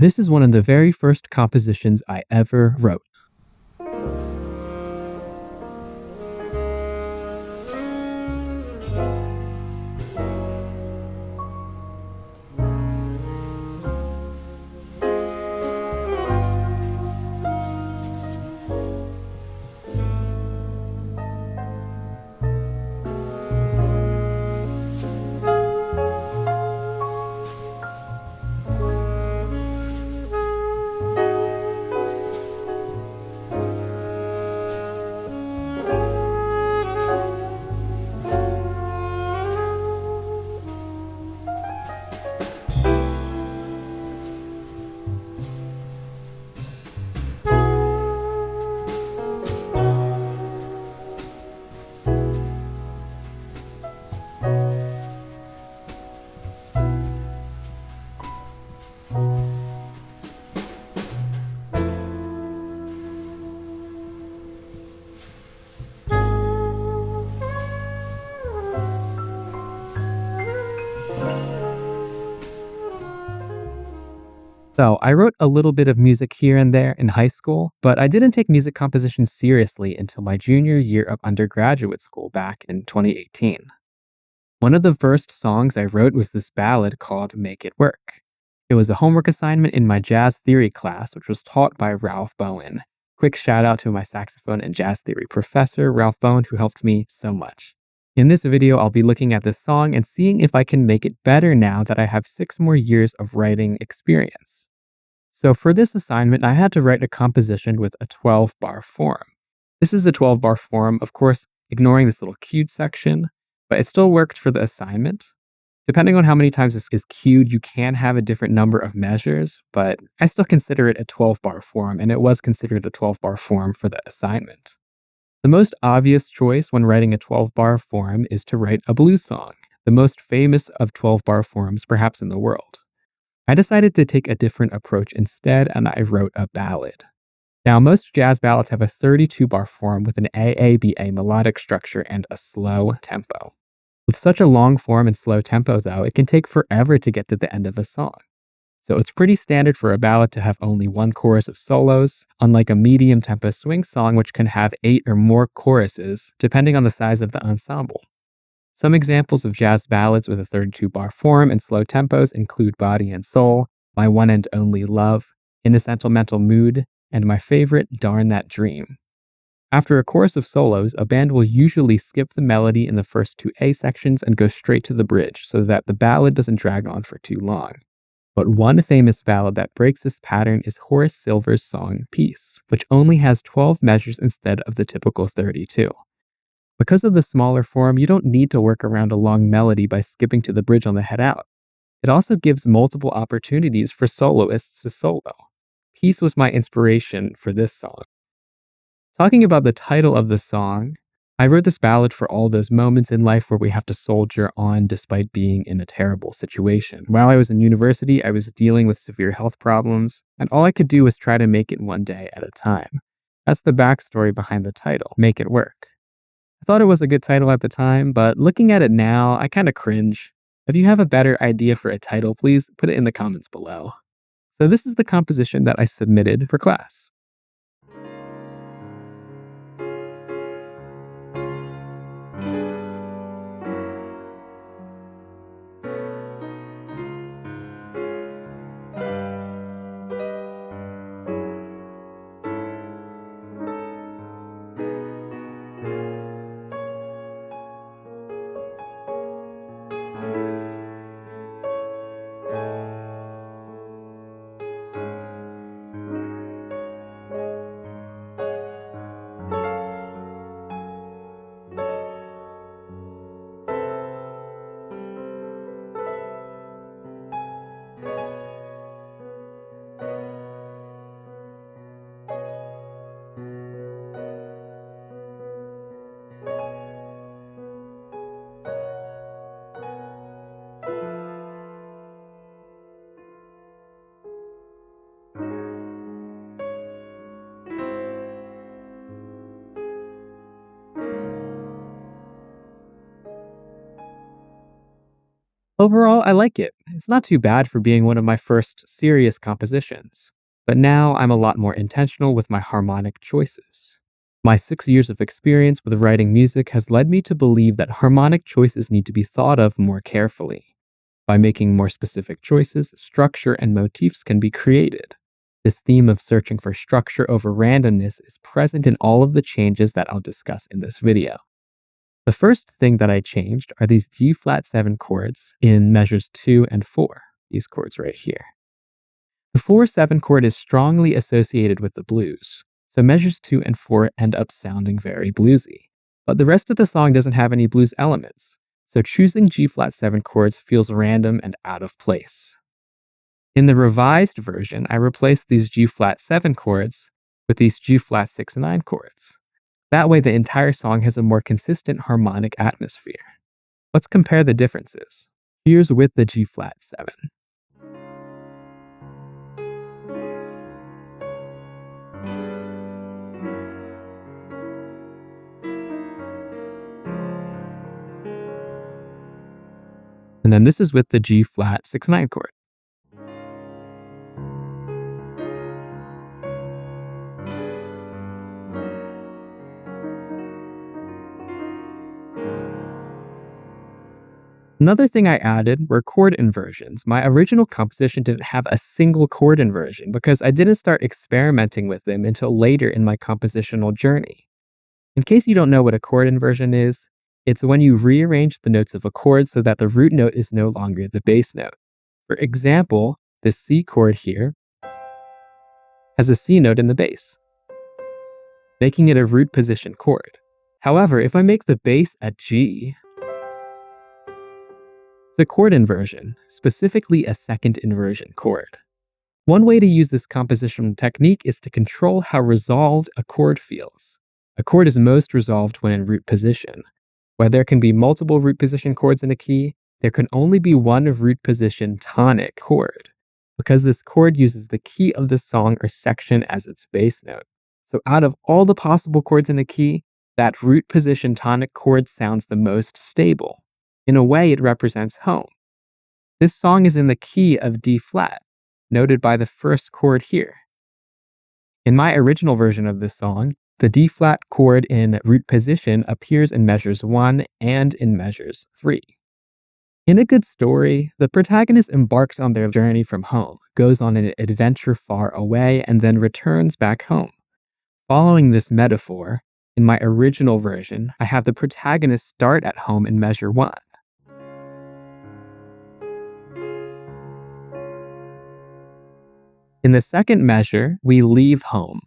This is one of the very first compositions I ever wrote. So, I wrote a little bit of music here and there in high school, but I didn't take music composition seriously until my junior year of undergraduate school back in 2018. One of the first songs I wrote was this ballad called Make It Work. It was a homework assignment in my jazz theory class, which was taught by Ralph Bowen. Quick shout out to my saxophone and jazz theory professor, Ralph Bowen, who helped me so much. In this video, I'll be looking at this song and seeing if I can make it better now that I have 6 more years of writing experience. So for this assignment, I had to write a composition with a 12-bar form. This is a 12-bar form, of course, ignoring this little cued section, but it still worked for the assignment. Depending on how many times this is cued, you can have a different number of measures, but I still consider it a 12-bar form, and it was considered a 12-bar form for the assignment. The most obvious choice when writing a 12-bar form is to write a blues song, the most famous of 12-bar forms perhaps in the world. I decided to take a different approach instead, and I wrote a ballad. Now, most jazz ballads have a 32-bar form with an AABA melodic structure and a slow tempo. With such a long form and slow tempo, though, it can take forever to get to the end of a song. So it's pretty standard for a ballad to have only one chorus of solos, unlike a medium-tempo swing song which can have 8 or more choruses, depending on the size of the ensemble. Some examples of jazz ballads with a 32-bar form and slow tempos include Body and Soul, My One and Only Love, In a Sentimental Mood, and my favorite, Darn That Dream. After a chorus of solos, a band will usually skip the melody in the first 2 A sections and go straight to the bridge so that the ballad doesn't drag on for too long. But one famous ballad that breaks this pattern is Horace Silver's song Peace, which only has 12 measures instead of the typical 32. Because of the smaller form, you don't need to work around a long melody by skipping to the bridge on the head out. It also gives multiple opportunities for soloists to solo. Peace was my inspiration for this song. Talking about the title of the song, I wrote this ballad for all those moments in life where we have to soldier on despite being in a terrible situation. While I was in university, I was dealing with severe health problems, and all I could do was try to make it one day at a time. That's the backstory behind the title, Make It Work. I thought it was a good title at the time, but looking at it now, I kind of cringe. If you have a better idea for a title, please put it in the comments below. So this is the composition that I submitted for class. Overall, I like it. It's not too bad for being one of my first serious compositions. But now I'm a lot more intentional with my harmonic choices. My 6 years of experience with writing music has led me to believe that harmonic choices need to be thought of more carefully. By making more specific choices, structure and motifs can be created. This theme of searching for structure over randomness is present in all of the changes that I'll discuss in this video. The first thing that I changed are these G flat 7 chords in measures 2 and 4, these chords right here. The 4-7 chord is strongly associated with the blues, so measures 2 and 4 end up sounding very bluesy. But the rest of the song doesn't have any blues elements, so choosing G flat 7 chords feels random and out of place. In the revised version, I replaced these G flat 7 chords with these G flat 6-9 chords. That way, the entire song has a more consistent harmonic atmosphere. Let's compare the differences. Here's with the G flat 7. And then this is with the G flat 6-9 chord. Another thing I added were chord inversions. My original composition didn't have a single chord inversion because I didn't start experimenting with them until later in my compositional journey. In case you don't know what a chord inversion is, it's when you rearrange the notes of a chord so that the root note is no longer the bass note. For example, this C chord here has a C note in the bass, making it a root position chord. However, if I make the bass a G, the chord inversion, specifically a second inversion chord. One way to use this compositional technique is to control how resolved a chord feels. A chord is most resolved when in root position. While there can be multiple root position chords in a key, there can only be one root position tonic chord, because this chord uses the key of the song or section as its bass note. So out of all the possible chords in a key, that root position tonic chord sounds the most stable. In a way, it represents home. This song is in the key of D flat, noted by the first chord here. In my original version of this song, the D flat chord in root position appears in measures 1 and in measures 3. In a good story, the protagonist embarks on their journey from home, goes on an adventure far away, and then returns back home. Following this metaphor, in my original version, I have the protagonist start at home in measure 1. In the second measure, we leave home.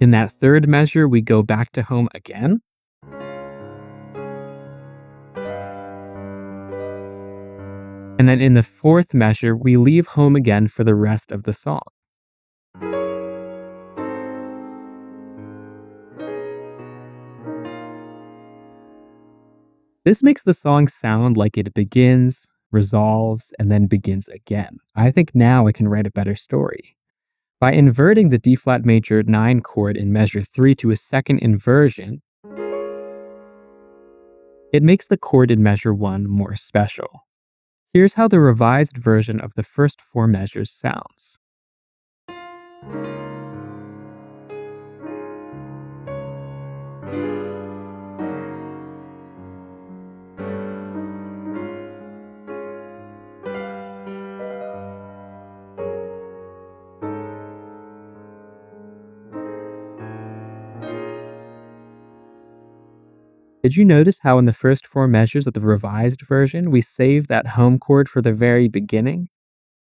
In that third measure, we go back to home again. And then in the fourth measure, we leave home again for the rest of the song. This makes the song sound like it begins, resolves, and then begins again. I think now I can write a better story. By inverting the D flat major 9 chord in measure 3 to a second inversion, it makes the chord in measure 1 more special. Here's how the revised version of the first 4 measures sounds. Did you notice how in the first 4 measures of the revised version, we save that home chord for the very beginning?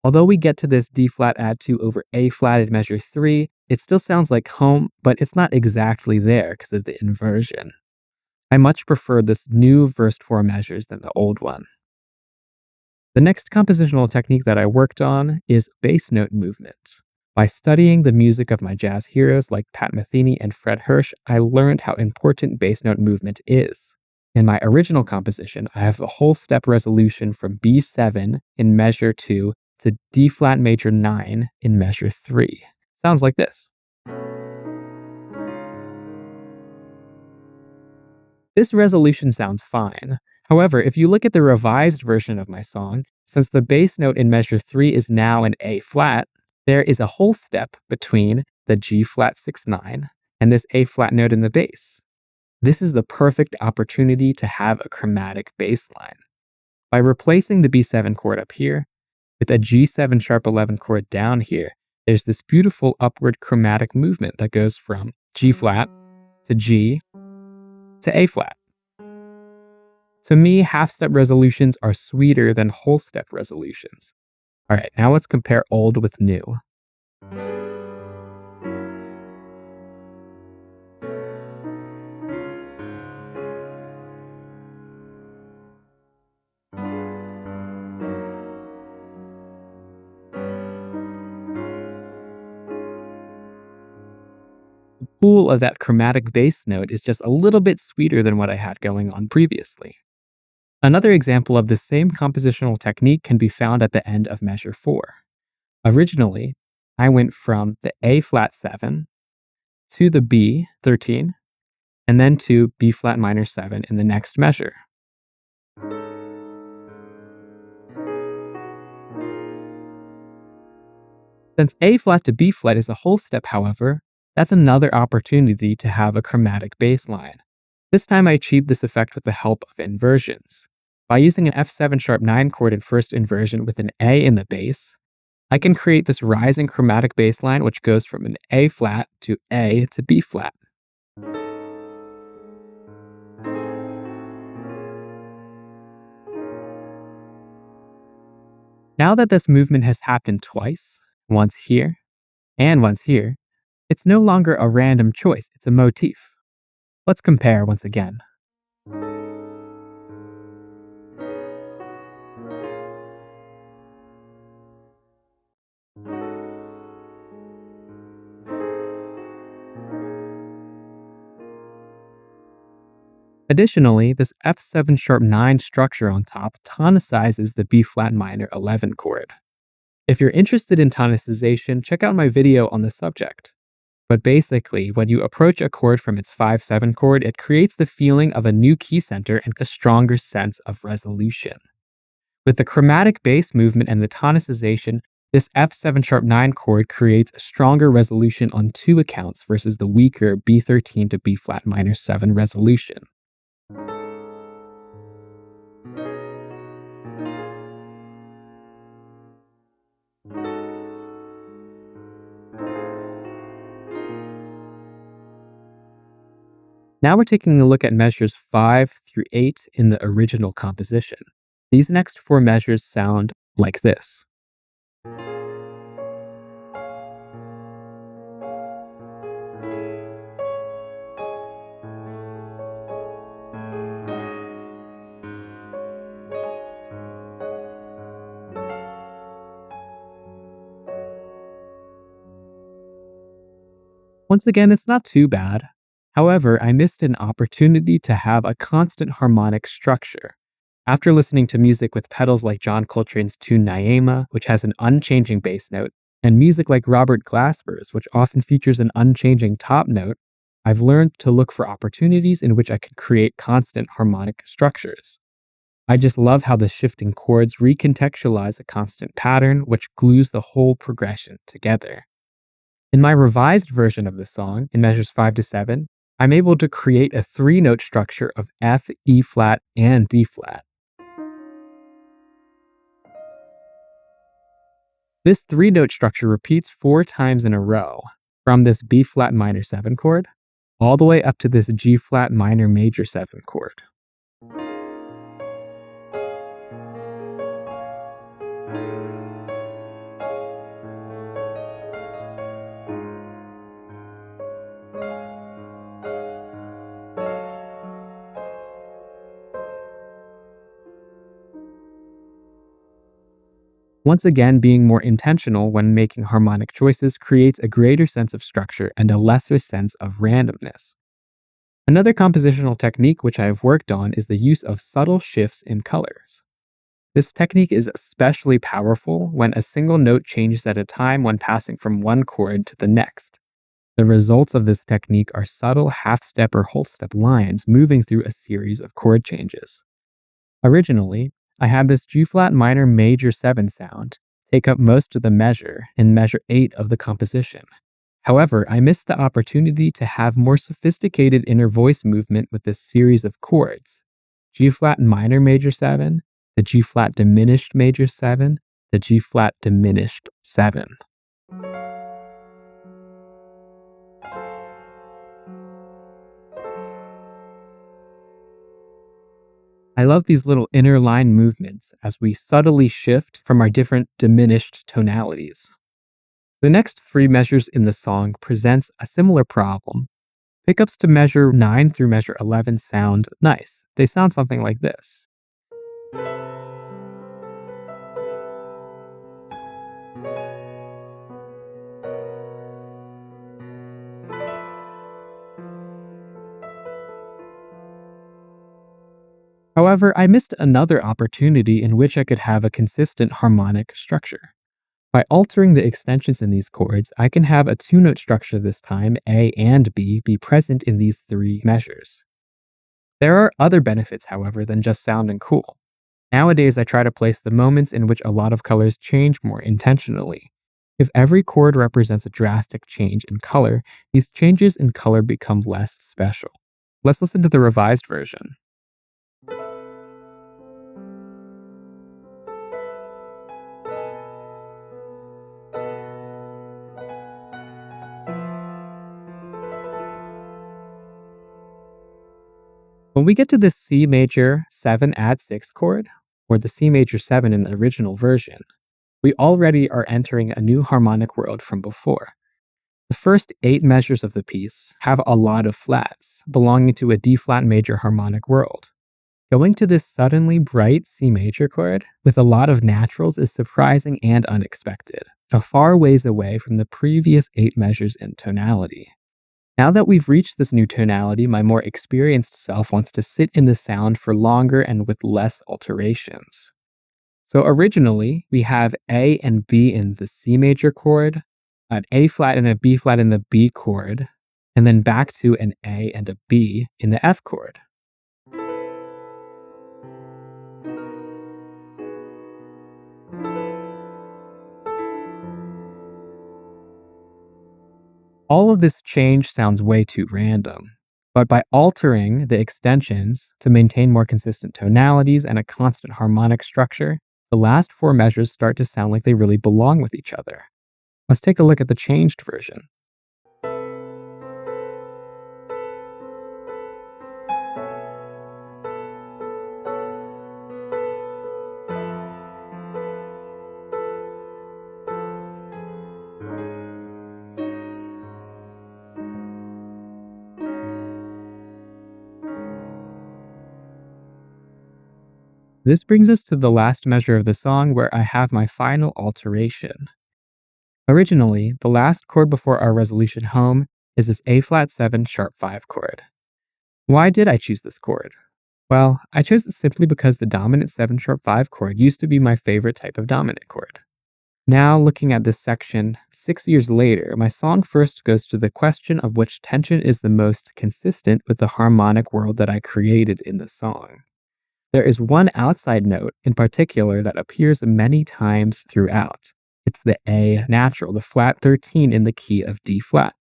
Although we get to this D flat add 2 over A flat in measure 3, it still sounds like home, but it's not exactly there because of the inversion. I much prefer this new first 4 measures than the old one. The next compositional technique that I worked on is bass note movement. By studying the music of my jazz heroes like Pat Metheny and Fred Hirsch, I learned how important bass note movement is. In my original composition, I have a whole step resolution from B7 in measure 2 to D flat major 9 in measure 3. Sounds like this. This resolution sounds fine. However, if you look at the revised version of my song, since the bass note in measure 3 is now an A flat, there is a whole step between the G flat 6/9 and this A flat note in the bass. This is the perfect opportunity to have a chromatic bass line. By replacing the B7 chord up here with a G7 sharp 11 chord down here, there's this beautiful upward chromatic movement that goes from G flat to G to A flat. To me, half-step resolutions are sweeter than whole-step resolutions. All right, now let's compare old with new. The pool of that chromatic bass note is just a little bit sweeter than what I had going on previously. Another example of the same compositional technique can be found at the end of measure 4. Originally, I went from the A flat 7 to the B 13 and then to B flat minor 7 in the next measure. Since A flat to B flat is a whole step, however, that's another opportunity to have a chromatic bass line. This time I achieved this effect with the help of inversions. By using an F7 sharp 9 chord in first inversion with an A in the bass, I can create this rising chromatic bass line which goes from an A flat to A to B flat. Now that this movement has happened twice, once here and once here, it's no longer a random choice, it's a motif. Let's compare once again. Additionally, this F7 sharp 9 structure on top tonicizes the B flat minor 11 chord. If you're interested in tonicization, check out my video on the subject. But basically, when you approach a chord from its 5/7 chord, it creates the feeling of a new key center and a stronger sense of resolution. With the chromatic bass movement and the tonicization, this F7 sharp 9 chord creates a stronger resolution on two accounts versus the weaker B13 to B flat minor 7 resolution. Now we're taking a look at measures 5 through 8 in the original composition. These next four measures sound like this. Once again, it's not too bad. However, I missed an opportunity to have a constant harmonic structure. After listening to music with pedals like John Coltrane's tune Naima, which has an unchanging bass note, and music like Robert Glasper's, which often features an unchanging top note, I've learned to look for opportunities in which I can create constant harmonic structures. I just love how the shifting chords recontextualize a constant pattern which glues the whole progression together. In my revised version of the song, in measures 5 to 7, I'm able to create a three-note structure of F, E flat, and D flat. This three-note structure repeats 4 times in a row, from this B flat minor 7 chord, all the way up to this G flat minor major 7 chord. Once again, being more intentional when making harmonic choices creates a greater sense of structure and a lesser sense of randomness. Another compositional technique which I have worked on is the use of subtle shifts in colors. This technique is especially powerful when a single note changes at a time when passing from one chord to the next. The results of this technique are subtle half-step or whole-step lines moving through a series of chord changes. Originally, I had this G-flat minor major 7 sound take up most of the measure in measure 8 of the composition. However, I missed the opportunity to have more sophisticated inner voice movement with this series of chords. G-flat minor major 7, the G-flat diminished major 7, the G-flat diminished 7. I love these little inner line movements as we subtly shift from our different diminished tonalities. The next three measures in the song presents a similar problem. Pickups to measure 9 through measure 11 sound nice. They sound something like this. However, I missed another opportunity in which I could have a consistent harmonic structure. By altering the extensions in these chords, I can have a two-note structure this time, A and B, be present in these three measures. There are other benefits, however, than just sounding cool. Nowadays, I try to place the moments in which a lot of colors change more intentionally. If every chord represents a drastic change in color, these changes in color become less special. Let's listen to the revised version. When we get to the C major 7 add 6 chord, or the C major 7 in the original version, we already are entering a new harmonic world from before. The first 8 measures of the piece have a lot of flats, belonging to a D flat major harmonic world. Going to this suddenly bright C major chord with a lot of naturals is surprising and unexpected, a far ways away from the previous 8 measures in tonality. Now that we've reached this new tonality, my more experienced self wants to sit in the sound for longer and with less alterations. So originally, we have A and B in the C major chord, an A flat and a B flat in the B chord, and then back to an A and a B in the F chord. All of this change sounds way too random, but by altering the extensions to maintain more consistent tonalities and a constant harmonic structure, the last 4 measures start to sound like they really belong with each other. Let's take a look at the changed version. This brings us to the last measure of the song where I have my final alteration. Originally, the last chord before our resolution home is this A flat 7 sharp 5 chord. Why did I choose this chord? Well, I chose it simply because the dominant 7 sharp 5 chord used to be my favorite type of dominant chord. Now, looking at this section, 6 years later, my song first goes to the question of which tension is the most consistent with the harmonic world that I created in the song. There is one outside note in particular that appears many times throughout. It's the A natural, the flat 13 in the key of D flat.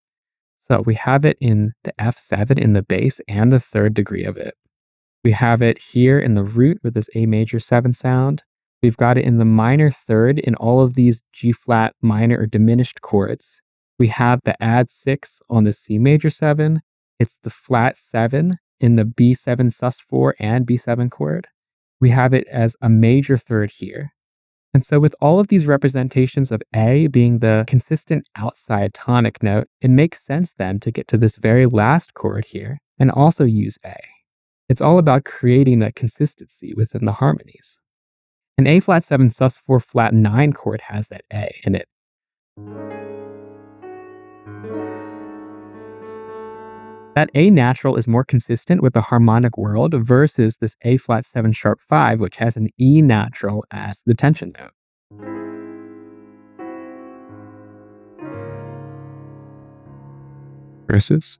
So we have it in the F7 in the bass and the third degree of it. We have it here in the root with this A major 7 sound. We've got it in the minor third in all of these G flat minor or diminished chords. We have the add 6 on the C major 7. It's the flat 7 in the B7 sus4 and B7 chord. We have it as a major third here. And so with all of these representations of A being the consistent outside tonic note, it makes sense then to get to this very last chord here and also use A. It's all about creating that consistency within the harmonies. An A flat 7 sus4 flat 9 chord has that A in it. That A natural is more consistent with the harmonic world versus this A flat 7 sharp 5, which has an E natural as the tension note. Verses.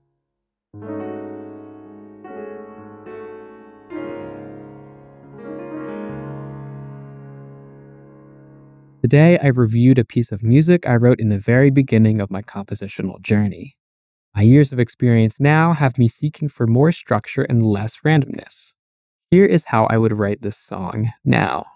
Today, I reviewed a piece of music I wrote in the very beginning of my compositional journey. My years of experience now have me seeking for more structure and less randomness. Here is how I would write this song now.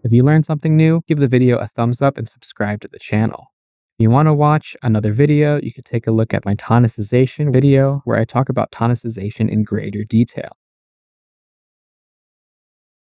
If you learned something new, give the video a thumbs up and subscribe to the channel. If you want to watch another video, you can take a look at my tonicization video where I talk about tonicization in greater detail.